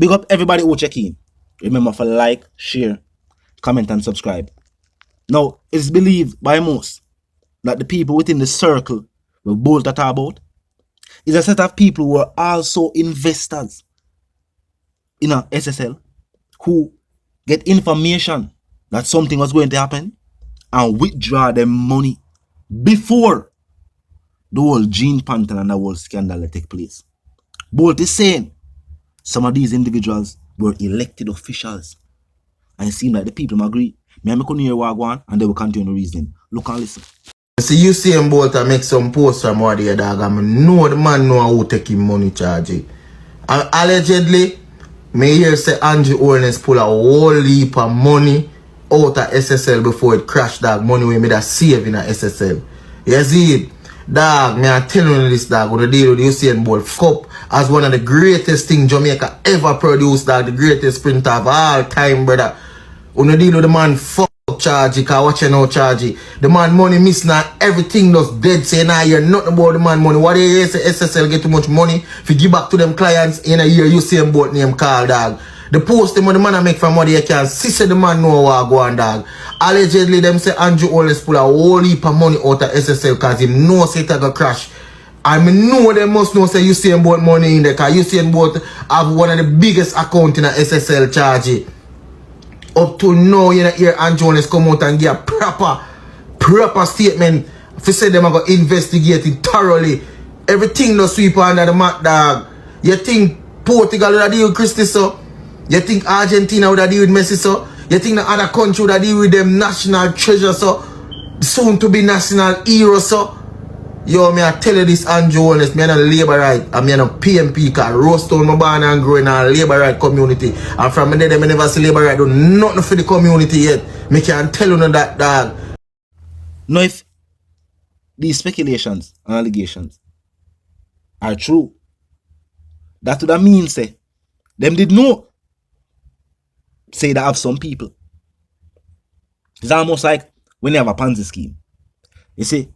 Big up everybody who check in. Remember to like, share, comment, and subscribe. Now, it's believed by most that the people within the circle we both talk about is a set of people who are also investors in a SSL who get information that something was going to happen and withdraw their money before the whole Gene Panther and the whole scandal take place. Both is saying some of these individuals were elected officials. And it seems like the people agree. Me and hear what go on, and they will continue the reasoning. Look and listen. See, Usain Bolt make some posts from what the dog. I know the man know who take him money charge. And allegedly, me hear say Andrew Owens pull a whole heap of money out of SSL before it crashed, dog. Money we made a save in a SSL. You see it? Dog, me I telling you this, dog, when the deal with the Usain Bolt Cup as one of the greatest things Jamaica ever produced, dog, the greatest sprinter of all time, brother. When the deal with the man fuck charge, cause watch you now charge. The man money miss now, everything just dead, say now you're nothing about the man money. What they hear say SSL get too much money, if you give back to them clients in a year, Usain Bolt name call, dog. The post them what the man I make from what they can see say the man know what go on, dog. Allegedly them say Andrew always pull a whole heap of money out of SSL cause he knows it go crash. And me know they must know say Usain Bolt money in there cause Usain Bolt have one of the biggest account in a SSL charge. Up to now, you know, here Andrew always come out and give a proper statement. If you say them are going to investigate it thoroughly, everything no sweep under the mat, dog. You think Portugal would have deal with Christie, so? You think Argentina would have deal with Messi, so? You think the other country would have deal with them national treasure, so? Soon to be national hero, so? Yo, me I tell you this, Andrew Honest, me a labor right, and me a PMP, cause Rostown, my born and grow in a labor right community. And from there, me never see labor right do nothing for the community yet. Me can tell you no that, dog. Now, if these speculations and allegations are true, that would mean say them did know say that have some people. It's almost like when you have a Ponzi scheme. You see,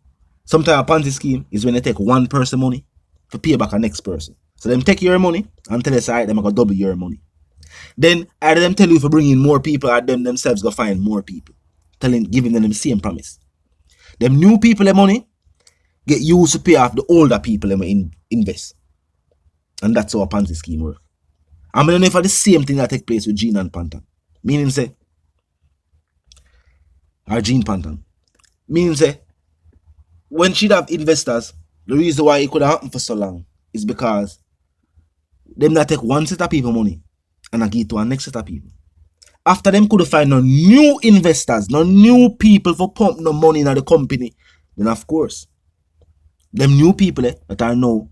sometimes a Ponzi scheme is when they take one person money to pay back a next person. So them take your money and tell us, alright, them going to double your money. Then either them tell you to bring in more people or them themselves go find more people. Giving them the same promise. Them new people their money get used to pay off the older people them invest. And that's how a Ponzi scheme works. I'm going to know for the same thing that take place with Gene and Panther. Meaning say, or Gene Panther. Meaning say, when she'd have investors, the reason why it could have happened for so long is because them not take one set of people money and I give it to a next set of people. After them could find no new investors, no new people for pump no money in the company, then of course, them new people that are now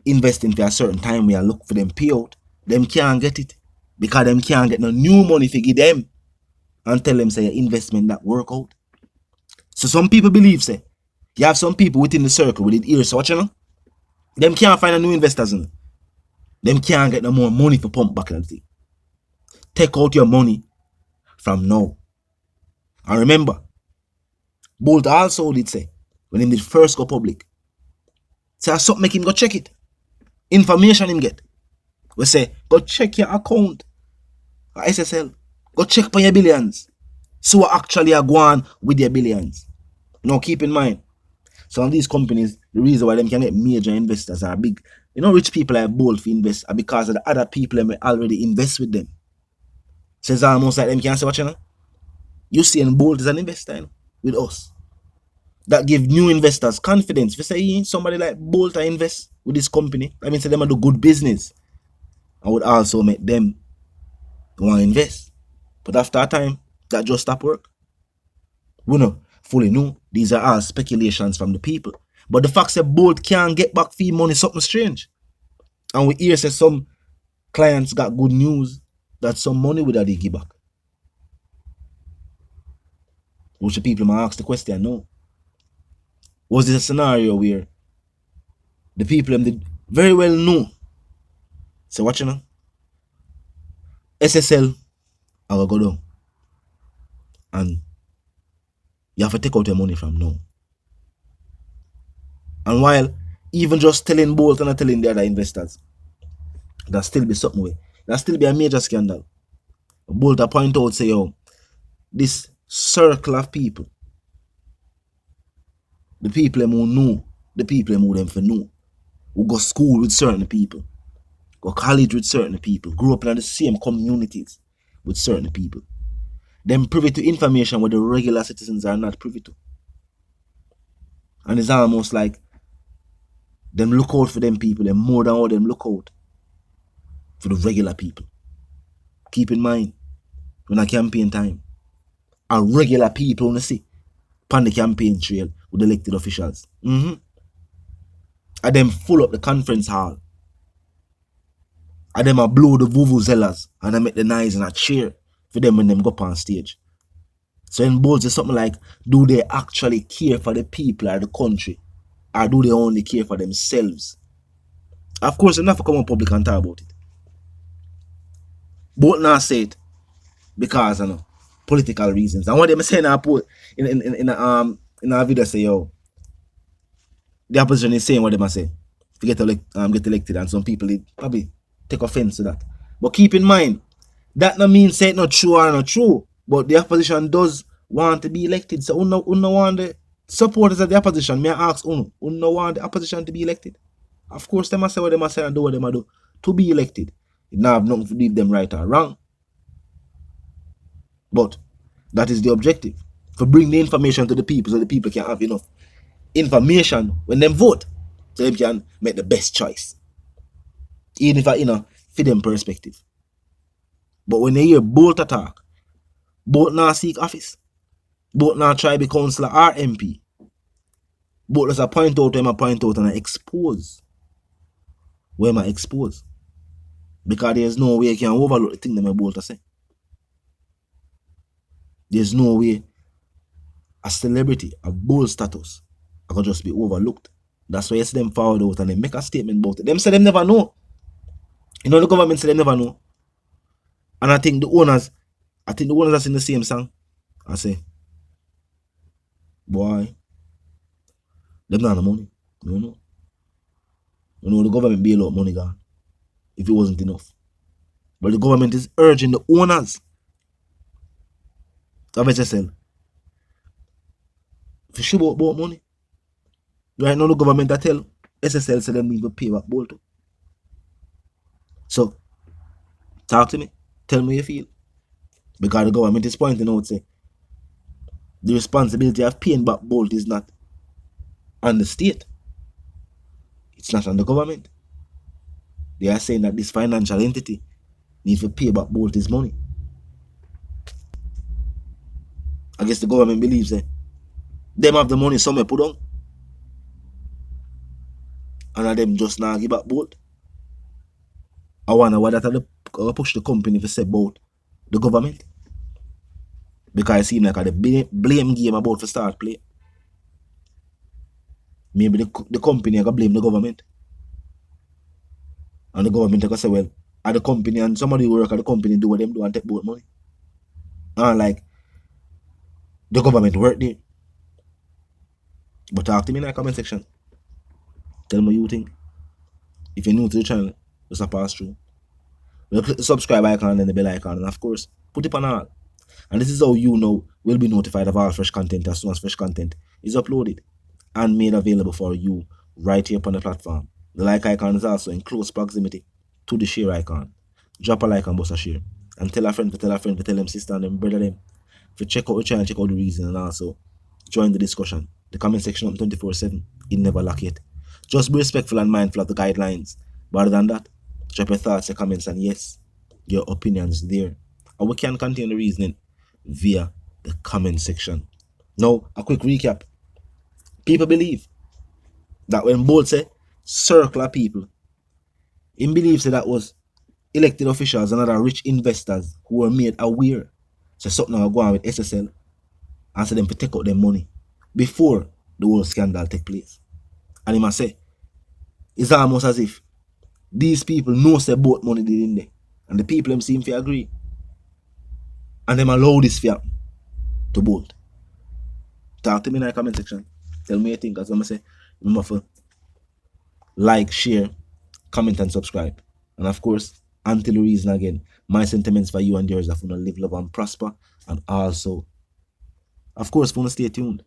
investing for a certain time we are look for them payout, them can't get it because them can't get no new money to give them and tell them say your investment that work out. So some people believe say you have some people within the circle within ears, so what you know? Them can't find a new investors in. Them can't get no more money for pump back and thing. Take out your money from now. And remember, Bolt also did say, when he did first go public, say something make him go check it. Information him get. We say, go check your account. SSL. Go check for your billions. So what actually are going with your billions. Now keep in mind, some of these companies, the reason why them can get major investors are big. You know, rich people like Bolt for invest are because of the other people that already invest with them. So it's almost like them can say what you know. Usain Bolt is an investor, you know, with us. That give new investors confidence. If you say somebody like Bolt invest with this company, that means them do good business. I would also make them want to invest. But after a time, that just stop work. We know, fully know, these are all speculations from the people. But the fact that Bolt can't get back fee money is something strange. And we hear say some clients got good news that some money would have they give back. Which the people might ask the question, no. Was this a scenario where the people did very well know? So what you know? SSL I will go down. And you have to take out your money from now. And while even just telling Bolt and not telling the other investors, that still be something way. That still be a major scandal. Bolt a point out say, yo, this circle of people, the people them who know, the people them who them for know, who go school with certain people, go college with certain people, grew up in the same communities with certain people. Them privy to information where the regular citizens are not privy to. And it's almost like them look out for them people, them more than all them look out for the regular people. Keep in mind, when a campaign time, a regular people wanna see on the campaign trail with elected officials. And them full up the conference hall. And them a blow the vuvuzelas and I make the noise and a cheer for them when them go up on stage. So in Bulls is something like, do they actually care for the people or the country? Or do they only care for themselves? Of course, enough to come on public and talk about it. Both now say it because political reasons. And what they say in a video say, yo, the opposition is saying what they must say to get elected, and some people probably take offense to that. But keep in mind, that no means say it not true or not true. But the opposition does want to be elected. So uno want the supporters of the opposition. May I ask uno want the opposition to be elected? Of course, they must say what they must say and do what they must do to be elected. It now have nothing to leave them right or wrong. But that is the objective. To bring the information to the people so the people can have enough information when they vote. So they can make the best choice. Even if I, for them perspective. But when they hear both attack, both now seek office, both now try to be councillor or MP, both as I point out when I point out and I expose where I expose. Because there's no way you can overlook the thing that my both say. There's no way a celebrity, a bold status, I can just be overlooked. That's why you see them forward out and they make a statement about it. Them say them never know. The government say they never know. And I think the owners are sing the same song. I say, boy, them not the money. You know. The government bail out money gone. If it wasn't enough. But the government is urging the owners of SSL to show about money. Right now the government that tell SSL say them need to pay back Bolt. So talk to me. Tell me how you feel. Because the government is pointing out say the responsibility of paying back Bolt is not on the state. It's not on the government. They are saying that this financial entity needs to pay back Bolt his money. I guess the government believes that them have the money somewhere put on. And them just now give back Bolt. I wonder why that push the company to say about the government. Because it seems like the blame game about to start play. Maybe the company are going to blame the government. And the government are going to say, well, at the company and somebody who work at the company do what them do and take both money. And like, the government work there. But talk to me in the comment section. Tell me what you think. If you're new to the channel, just pass through. Click the subscribe icon and the bell icon, and of course, put it on all. And this is how you know will be notified of all fresh content as soon as fresh content is uploaded and made available for you right here upon the platform. The like icon is also in close proximity to the share icon. Drop a like and bust a share. And tell a friend to tell them sister and them brother them. To check out the channel, check out the reason, and also join the discussion. The comment section up 24/7. It never lack it. Just be respectful and mindful of the guidelines. But other than that, drop your thoughts, your comments, and yes, your opinions there. And we can continue the reasoning via the comment section. Now, a quick recap. People believe that when Bolt say circle of people, he believes that was elected officials and other rich investors who were made aware. So something will go on with SSL and so them to take out their money before the whole scandal take place. And he must say, it's almost as if these people know say both money did in there. And the people them seem to agree. And them allow this to happen to Bolt. Talk to me in the comment section. Tell me what you think. As I say, remember to like, share, comment, and subscribe. And of course, Until the reason again, my sentiments for you and yours are for live, love, and prosper. And also, of course, for stay tuned.